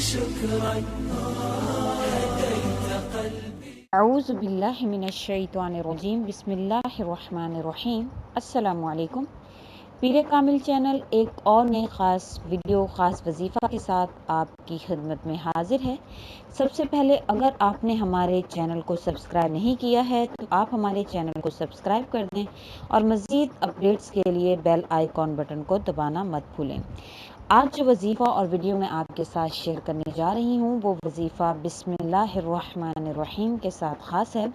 شكرا هديت قلبي. اعوذ باللہ من الشیطان الرجیم، بسم اللہ الرحمن الرحیم۔ السلام علیکم۔ پیر کامل چینل ایک اور نئے خاص ویڈیو، خاص وظیفہ کے ساتھ آپ کی خدمت میں حاضر ہے۔ سب سے پہلے اگر آپ نے ہمارے چینل کو سبسکرائب نہیں کیا ہے تو آپ ہمارے چینل کو سبسکرائب کر دیں اور مزید اپڈیٹس کے لیے بیل آئیکن بٹن کو دبانا مت بھولیں۔ آج جو وظیفہ اور ویڈیو میں آپ کے ساتھ شیئر کرنے جا رہی ہوں وہ وظیفہ بسم اللہ الرحمن الرحیم کے ساتھ خاص ہے۔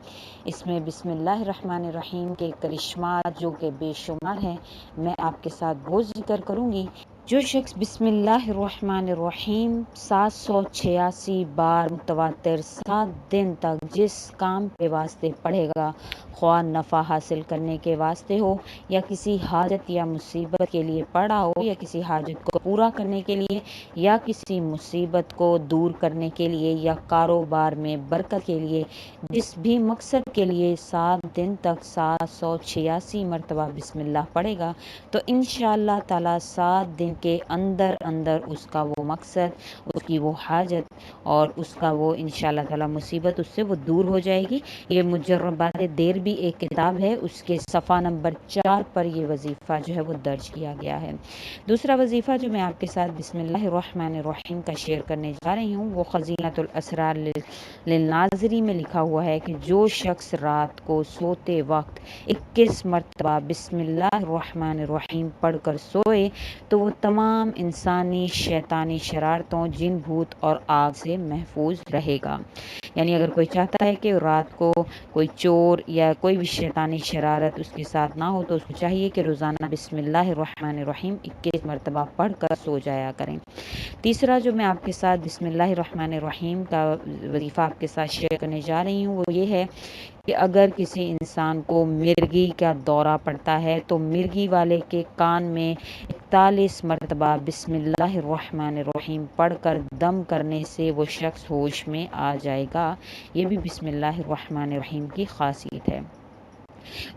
اس میں بسم اللہ الرحمن الرحیم کے کرشمات جو کہ بے شمار ہیں، میں آپ کے ساتھ وہ ذکر کروں گی۔ جو شخص بسم اللہ الرحمن الرحیم 786 بار متواتر 7 دن تک جس کام کے واسطے پڑھے گا، خواہ نفع حاصل کرنے کے واسطے ہو یا کسی حاجت یا مصیبت کے لیے پڑھا ہو، یا کسی حاجت کو پورا کرنے کے لیے، یا کسی مصیبت کو دور کرنے کے لیے، یا کاروبار میں برکت کے لیے، جس بھی مقصد کے لیے 7 دن تک 786 مرتبہ بسم اللہ پڑھے گا تو انشاءاللہ تعالی 7 دن کے اندر اندر اس کا وہ مقصد، اس کی وہ حاجت اور اس کا وہ انشاءاللہ تعالی مصیبت اس سے وہ دور ہو جائے گی۔ یہ مجربات دیر بھی ایک کتاب ہے، اس کے صفحہ نمبر 4 پر یہ وظیفہ جو ہے وہ درج کیا گیا ہے۔ دوسرا وظیفہ جو میں آپ کے ساتھ بسم اللہ الرحمن الرحیم کا شیئر کرنے جا رہی ہوں وہ خزینۃ الاسرار للناظری میں لکھا ہوا ہے کہ جو شخص رات کو سوتے وقت 21 مرتبہ بسم اللہ الرحمن الرحیم پڑھ کر سوئے تو وہ تمام انسانی شیطانی شرارتوں، جن بھوت اور آگ سے محفوظ رہے گا۔ یعنی اگر کوئی چاہتا ہے کہ رات کو کوئی چور یا کوئی بھی شیطانی شرارت اس کے ساتھ نہ ہو تو اس کو چاہیے کہ روزانہ بسم اللہ الرحمن الرحیم 21 مرتبہ پڑھ کر سو جایا کریں۔ تیسرا جو میں آپ کے ساتھ بسم اللہ الرحمن الرحیم کا وظیفہ آپ کے ساتھ شیئر کرنے جا رہی ہوں وہ یہ ہے کہ اگر کسی انسان کو مرگی کا دورہ پڑتا ہے تو مرگی والے کے کان میں 41 مرتبہ بسم اللہ الرحمن الرحیم پڑھ کر دم کرنے سے وہ شخص ہوش میں آ جائے گا۔ یہ بھی بسم اللہ الرحمن الرحیم کی خاصیت ہے۔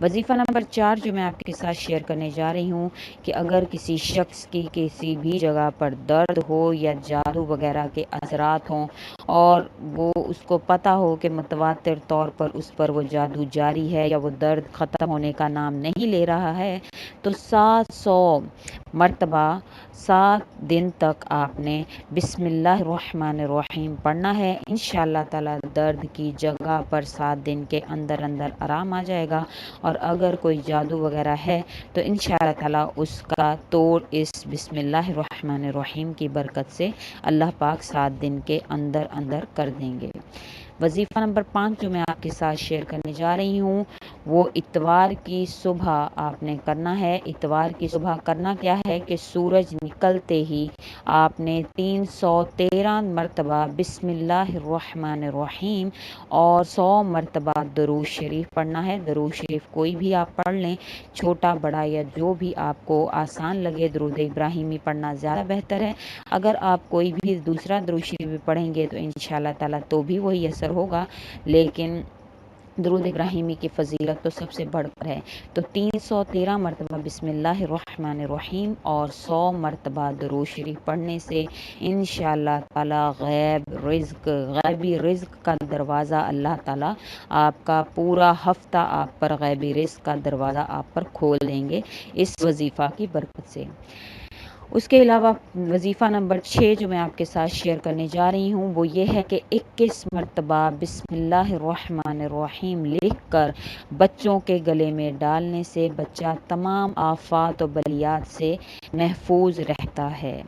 وظیفہ نمبر 4 جو میں آپ کے ساتھ شیئر کرنے جا رہی ہوں کہ اگر کسی شخص کی کسی بھی جگہ پر درد ہو یا جادو وغیرہ کے اثرات ہوں اور وہ اس کو پتہ ہو کہ متواتر طور پر اس پر وہ جادو جاری ہے یا وہ درد ختم ہونے کا نام نہیں لے رہا ہے تو 700 مرتبہ 7 دن تک آپ نے بسم اللہ الرحمن الرحیم پڑھنا ہے۔ انشاءاللہ تعالی درد کی جگہ پر 7 دن کے اندر اندر آرام آ جائے گا، اور اگر کوئی جادو وغیرہ ہے تو انشاءاللہ تعالی اس کا توڑ اس بسم اللہ الرحمن الرحیم کی برکت سے اللہ پاک 7 دن کے اندر اندر کر دیں گے۔ وظیفہ نمبر 5 جو میں آپ کے ساتھ شیئر کرنے جا رہی ہوں وہ اتوار کی صبح آپ نے کرنا ہے۔ اتوار کی صبح کرنا کیا ہے کہ سورج نکلتے ہی آپ نے 313 مرتبہ بسم اللہ الرحمن الرحیم اور 100 مرتبہ درود شریف پڑھنا ہے۔ درود شریف کوئی بھی آپ پڑھ لیں، چھوٹا بڑا یا جو بھی آپ کو آسان لگے۔ درود ابراہیمی پڑھنا زیادہ بہتر ہے۔ اگر آپ کوئی بھی دوسرا درود شریف بھی پڑھیں گے تو انشاءاللہ تعالی تو بھی وہی اثر ہوگا، لیکن درود ابراہیمی کی فضیلت تو سب سے بڑھ کر ہے۔ تو 313 مرتبہ بسم اللہ الرحمن الرحیم اور 100 مرتبہ درود شریف پڑھنے سے انشاءاللہ تعالی غیبی رزق کا دروازہ اللہ تعالی آپ کا پورا ہفتہ آپ پر غیبی رزق کا دروازہ آپ پر کھول دیں گے اس وظیفہ کی برکت سے۔ اس کے علاوہ وظیفہ نمبر 6 جو میں آپ کے ساتھ شیئر کرنے جا رہی ہوں وہ یہ ہے کہ 21 مرتبہ بسم اللہ الرحمن الرحیم لکھ کر بچوں کے گلے میں ڈالنے سے بچہ تمام آفات و بلیات سے محفوظ رہتا ہے۔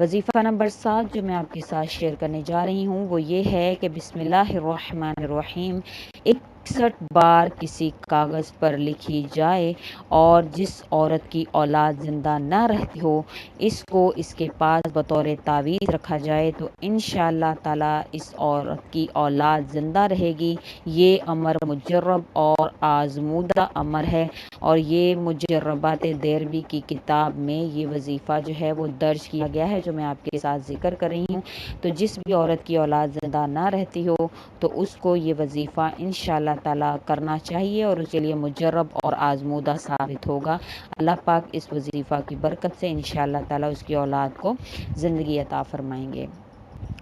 وظیفہ نمبر 7 جو میں آپ کے ساتھ شیئر کرنے جا رہی ہوں وہ یہ ہے کہ بسم اللہ الرحمن الرحیم 61 بار کسی کاغذ پر لکھی جائے اور جس عورت کی اولاد زندہ نہ رہتی ہو اس کو اس کے پاس بطور تعویذ رکھا جائے تو انشاءاللہ تعالی اس عورت کی اولاد زندہ رہے گی۔ یہ امر مجرب اور آزمودہ امر ہے، اور یہ مجربات دیربی کی کتاب میں یہ وظیفہ جو ہے وہ درج کیا گیا ہے جو میں آپ کے ساتھ ذکر کر رہی ہوں۔ تو جس بھی عورت کی اولاد زندہ نہ رہتی ہو تو اس کو یہ وظیفہ انشاءاللہ تعالی کرنا چاہیے اور اس کے لیے مجرب اور آزمودہ ثابت ہوگا۔ اللہ پاک اس وظیفہ کی برکت سے انشاءاللہ تعالی اس کی اولاد کو زندگی عطا فرمائیں گے۔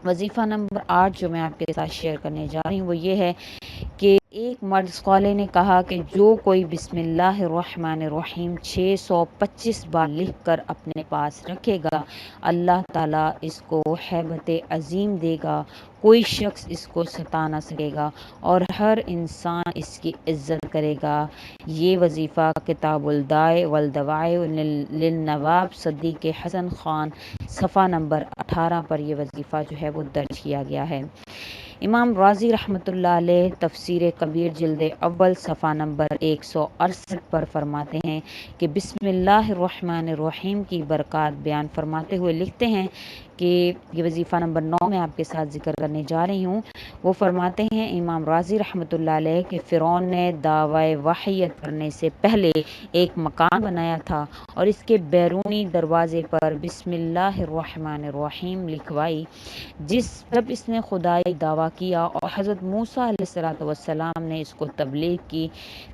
وظیفہ نمبر 8 جو میں آپ کے ساتھ شیئر کرنے جا رہی ہوں وہ یہ ہے کہ ایک مرد اسکالر نے کہا کہ جو کوئی بسم اللہ الرحمن الرحیم 625 بار لکھ کر اپنے پاس رکھے گا، اللہ تعالیٰ اس کو ہیبت عظیم دے گا، کوئی شخص اس کو ستا نہ سکے گا اور ہر انسان اس کی عزت کرے گا۔ یہ وظیفہ کتاب الدائے والدواء للنواب صدیق حسن خان صفحہ نمبر 18 پر یہ وظیفہ جو ہے وہ درج کیا گیا ہے۔ امام راضی رحمۃ اللہ علیہ تفسیر کبیر جلد اول صفحہ نمبر 168 پر فرماتے ہیں کہ بسم اللہ الرحمن الرحیم کی برکات بیان فرماتے ہوئے لکھتے ہیں کہ یہ وظیفہ نمبر 9 میں آپ کے ساتھ ذکر کرنے جا رہی ہوں۔ وہ فرماتے ہیں امام راضی رحمۃ اللہ علیہ کہ فرعون نے دعوی وحیت کرنے سے پہلے ایک مکان بنایا تھا اور اس کے بیرونی دروازے پر بسم اللہ الرحمن الرحیم لکھوائی۔ جب اس نے خدائی دعویٰ کیا اور حضرت موسیٰ علیہ السلام نے اس کو تبلیغ کی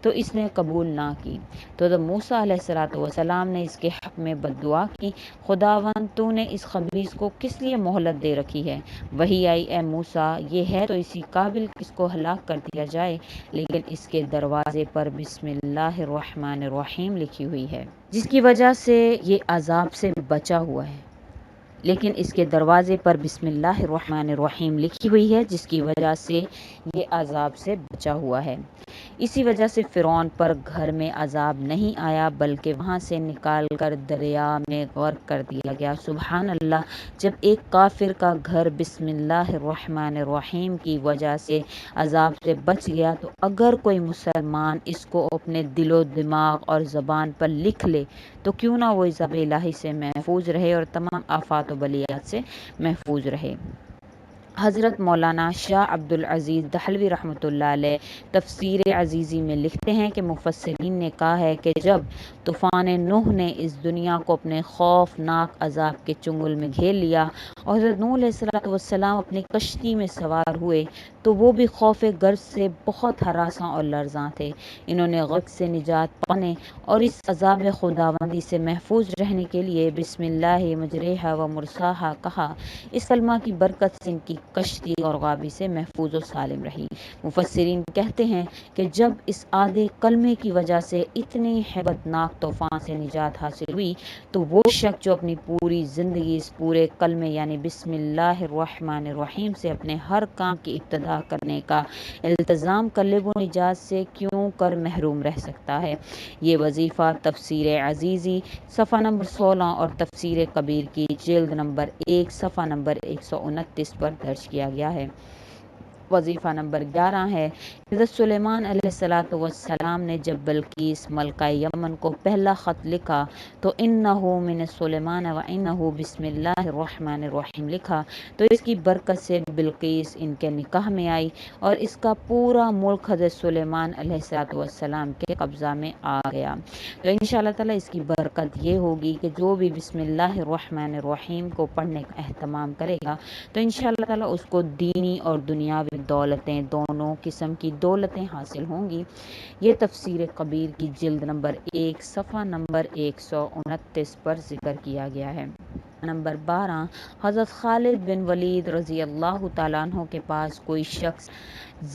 تو اس نے قبول نہ کی، تو جب موسیٰ علیہ السلام نے اس کے حق میں بد دعا کی، خداوند تو نے اس خبیث کو کس لیے مہلت دے رکھی ہے؟ وہی آئی، اے موسیٰ یہ ہے تو اسی قابل اس کو ہلاک کر دیا جائے، لیکن اس کے دروازے پر بسم اللہ الرحمن الرحیم لکھی ہوئی ہے، جس کی وجہ سے یہ عذاب سے بچا ہوا ہے۔ لیکن اس کے دروازے پر بسم اللہ الرحمن الرحیم لکھی ہوئی ہے جس کی وجہ سے یہ عذاب سے بچا ہوا ہے۔ اسی وجہ سے فرعون پر گھر میں عذاب نہیں آیا بلکہ وہاں سے نکال کر دریا میں غرق کر دیا گیا۔ سبحان اللہ، جب ایک کافر کا گھر بسم اللہ الرحمن الرحیم کی وجہ سے عذاب سے بچ گیا تو اگر کوئی مسلمان اس کو اپنے دل و دماغ اور زبان پر لکھ لے تو کیوں نہ وہ عذاب الہی سے محفوظ رہے اور تمام آفات و بلیات سے محفوظ رہے۔ حضرت مولانا شاہ عبد العزیز دہلوی رحمۃ اللہ علیہ تفسیر عزیزی میں لکھتے ہیں کہ مفسرین نے کہا ہے کہ جب طوفان نوح نے اس دنیا کو اپنے خوفناک عذاب کے چنگل میں گھیر لیا اور حضرت نوح علیہ السلام اپنی کشتی میں سوار ہوئے تو وہ بھی خوف غرق سے بہت ہراساں اور لرزاں تھے۔ انہوں نے غرق سے نجات پانے اور اس عذاب خداوندی سے محفوظ رہنے کے لیے بسم اللہ مجریہا و مرساہا کہا۔ اس کلمہ کی برکت سے ان کی کشتی اور غابی سے محفوظ و سالم رہی۔ مفسرین کہتے ہیں کہ جب اس آدھے کلمے کی وجہ سے اتنی ہیبت ناک طوفان سے نجات حاصل ہوئی تو وہ شخص جو اپنی پوری زندگی اس پورے کلمے یعنی بسم اللہ الرحمن الرحیم سے اپنے ہر کام کی ابتدا کرنے کا التزام کر لے وہ نجات سے کیوں کر محروم رہ سکتا ہے۔ یہ وظیفہ تفسیر عزیزی صفحہ نمبر 16 اور تفسیر کبیر کی جلد نمبر 1 صفحہ نمبر 129 پر درج کیا گیا ہے۔ وظیفہ نمبر 11 ہے، حضرت سلیمان علیہ السلام نے جب بلقیس ملکہ یمن کو پہلا خط لکھا تو انہو من سلیمان و انہو بسم اللہ الرحمن الرحیم لکھا تو اس کی برکت سے بلقیس ان کے نکاح میں آئی اور اس کا پورا ملک حضرت سلیمان علیہ السلام کے قبضہ میں آ گیا۔ تو انشاءاللہ تعالیٰ اس کی برکت یہ ہوگی کہ جو بھی بسم اللہ الرحمن الرحیم کو پڑھنے کا اہتمام کرے گا تو انشاءاللہ تعالیٰ اس کو دینی اور دنیاوی دولتیں دونوں قسم کی دولتیں حاصل ہوں گی۔ یہ تفسیر کبیر کی جلد نمبر 1 صفحہ نمبر 129 پر ذکر کیا گیا ہے۔ نمبر 12، حضرت خالد بن ولید رضی اللہ تعالیٰ عنہ کے پاس کوئی شخص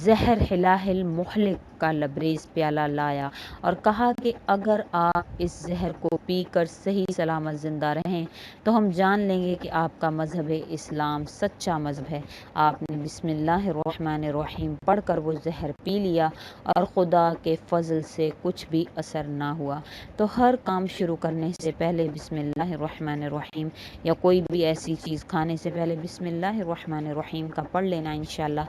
زہر ہلاہل مہلک کا لبریز پیالہ لایا اور کہا کہ اگر آپ اس زہر کو پی کر صحیح سلامت زندہ رہیں تو ہم جان لیں گے کہ آپ کا مذہب اسلام سچا مذہب ہے۔ آپ نے بسم اللہ الرحمن الرحیم پڑھ کر وہ زہر پی لیا اور خدا کے فضل سے کچھ بھی اثر نہ ہوا۔ تو ہر کام شروع کرنے سے پہلے بسم اللہ الرحمن الرحیم یا کوئی بھی ایسی چیز کھانے سے پہلے بسم اللہ الرحمن الرحیم کا پڑھ لینا انشاءاللہ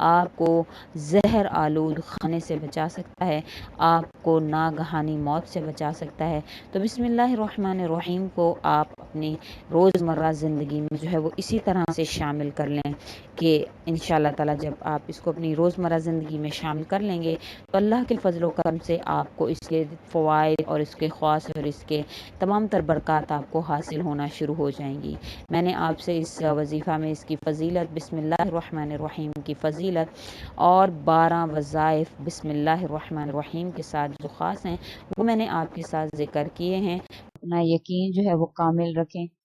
آپ کو زہر آلود کھانے سے بچا سکتا ہے، آپ کو ناگہانی موت سے بچا سکتا ہے۔ تو بسم اللہ الرحمن الرحیم کو آپ اپنی روزمرہ زندگی میں جو ہے وہ اسی طرح سے شامل کر لیں کہ انشاءاللہ تعالیٰ جب آپ اس کو اپنی روزمرہ زندگی میں شامل کر لیں گے تو اللہ کے فضل و کرم سے آپ کو اس کے فوائد اور اس کے خواص اور اس کے تمام تر برکات آپ کو حاصل ہونا شروع ہو جائیں گی۔ میں نے آپ سے اس وظیفہ میں اس کی فضیلت، بسم اللہ الرحمن الرحیم کی فضیلت اور 12 وظائف بسم اللہ الرحمن الرحیم کے ساتھ جو خاص ہیں وہ میں نے آپ کے ساتھ ذکر کیے ہیں۔ اپنا یقین جو ہے وہ کامل رکھیں،